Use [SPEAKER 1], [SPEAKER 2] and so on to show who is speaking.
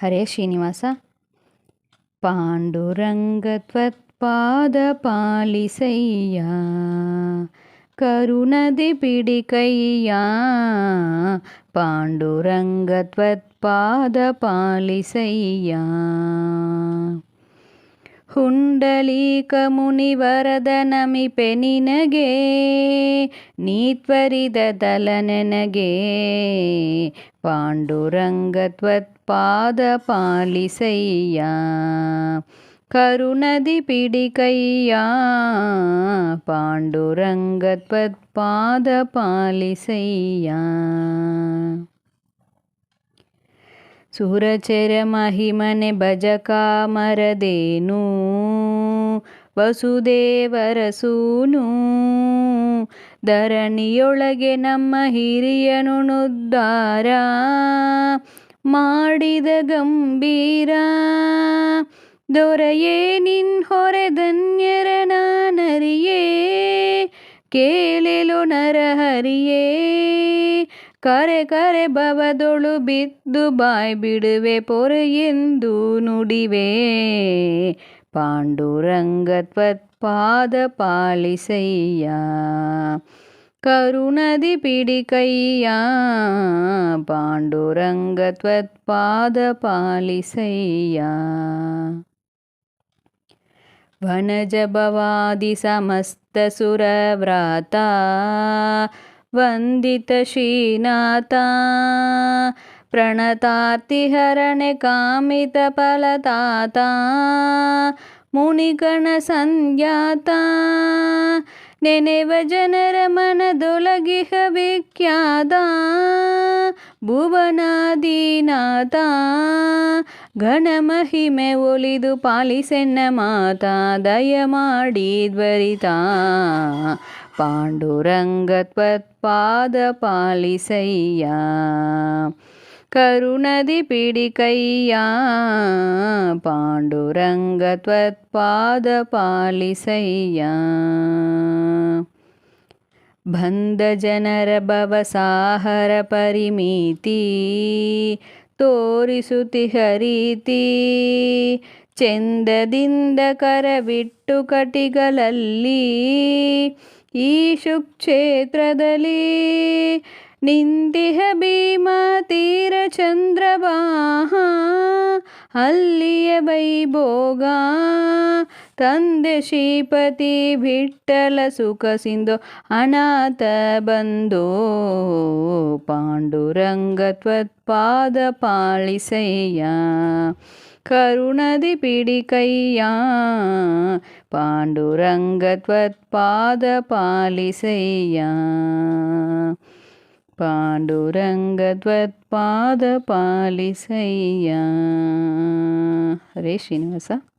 [SPEAKER 1] ಹರೇ ಶ್ರೀನಿವಾಸ. ಪಾಂಡುರಂಗತ್ವತ್ಪಾದಪಾಲಿಸಯ್ಯ ಕರುಣದಿ ಪಿಡಿಕಯ್ಯ. ಪಾಂಡುರಂಗತ್ವತ್ಪಾದಪಾಲಿಸಯ್ಯ ಹುಂಡಲೀಕ ಮುನಿವರದ ನಮಿಪೆ ನಿನಗೆ ನೀತ್ವರಿದ ದಲ ನೆನಗೆ. ಪಾಂಡುರಂಗತ್ವತ್ಪಾದಪಾಲಿಸಯ್ಯ ಕರುಣದಿ ಪಿಡಿಕಯ್ಯ. ಪಾಂಡುರಂಗತ್ವತ್ಪಾದಪಾಲಿಸಯ್ಯ ಸುರಚರ ಮಹಿಮನೆ ಭಜಕಾಮರದೇನು ವಸುದೇವರ ಸೂನು. ಧರಣಿಯೊಳಗೆ ನಮ್ಮ ಹಿರಿಯನುದ್ಧಾರ ಮಾಡಿದ ಗಂಭೀರ. ದೊರೆಯೇ ನಿನ್ ಹೊರೆ ಧನ್ಯರ ನಾನರಿಯೇ ಕೇಳೆಲೋ ನರಹರಿಯೇ. ಕರೆ ಕರೆ ಭವದೊಳು ಬಿದ್ದು ಬಾಯ್ ಬಿಡುವೆ ಪೊರೆಯೆಂದು ನುಡಿವೆ. ಪಾಂಡುರಂಗತ್ವತ್ಪಾದಪಾಲಿಸಯ್ಯ ಕರುಣದಿ ಪಿಡಿಕಯ್ಯ. ಪಾಂಡುರಂಗತ್ವತ್ಪಾದಪಾಲಿಸಯ್ಯ ವನಜ ಭವಾದಿ ಸಮಸ್ತ ಸುರವ್ರಾತ ವಂದಿತ ಶ್ರೀನಾಥ. ಪ್ರಣತಾರ್ತಿಹರಣೆ ಕಾಮಿತ ಫಲತಾತ ಮುನಿಗಣ ಸಂಧ್ಯಾತ. ನೆನೆವ ಜನರ ಮನದೊಳಗಿಹ ವಿಖ್ಯಾತ ಭುವನಾದಿನಾಥ. ಘನ ಮಹಿಮೆ ಒಲಿದು ಪಾಲಿಸೆನ್ನ ಮಾತಾ ದಯಮಾಡಿ ಧ್ವರಿತ. ಪಾಂಡುರಂಗತ್ವತ್ಪಾದಪಾಲಿಸಯ್ಯ ಕರುಣದಿ ಪಿಡಿಕಯ್ಯ. ಪಾಂಡುರಂಗತ್ವತ್ಪಾದಪಾಲಿಸಯ್ಯ ಬಂದ ಜನರ ಭವಸಾಹರ ಪರಿಮಿತಿ ತೋರಿಸುತ್ತಿಹ ರೀತಿ. ಚೆಂದದಿಂದ ಕರವಿಟ್ಟು ಕಟಿಗಳಲ್ಲಿ ಈ ಶುಕ್ಷೇತ್ರದಲ್ಲಿ. ನಿಂತಿಹ ಭೀಮಾ ತೀರ ಚಂದ್ರಭಾಹ ಅಲ್ಲಿಯ ವೈಭೋಗ. ತಂದೆ ಶ್ರೀಪತಿ ವಿಠ್ಠಲ ಸುಖ ಸಿಂಧು ಅನಾಥ ಬಂಧೋ. ಪಾಂಡುರಂಗತ್ವತ್ಪಾದಪಾಲಿಸಯ್ಯ ಕರುಣದಿ ಪಿಡಿಕಯ್ಯ. ಪಾಂಡುರಂಗತ್ವತ್ಪಾದಪಾಲಿಸಯ್ಯ ಪಾಂಡುರಂಗತ್ವತ್ಪಾದಪಾಲಿಸಯ್ಯ. ಹರೇ ಶ್ರೀನಿವಾಸ.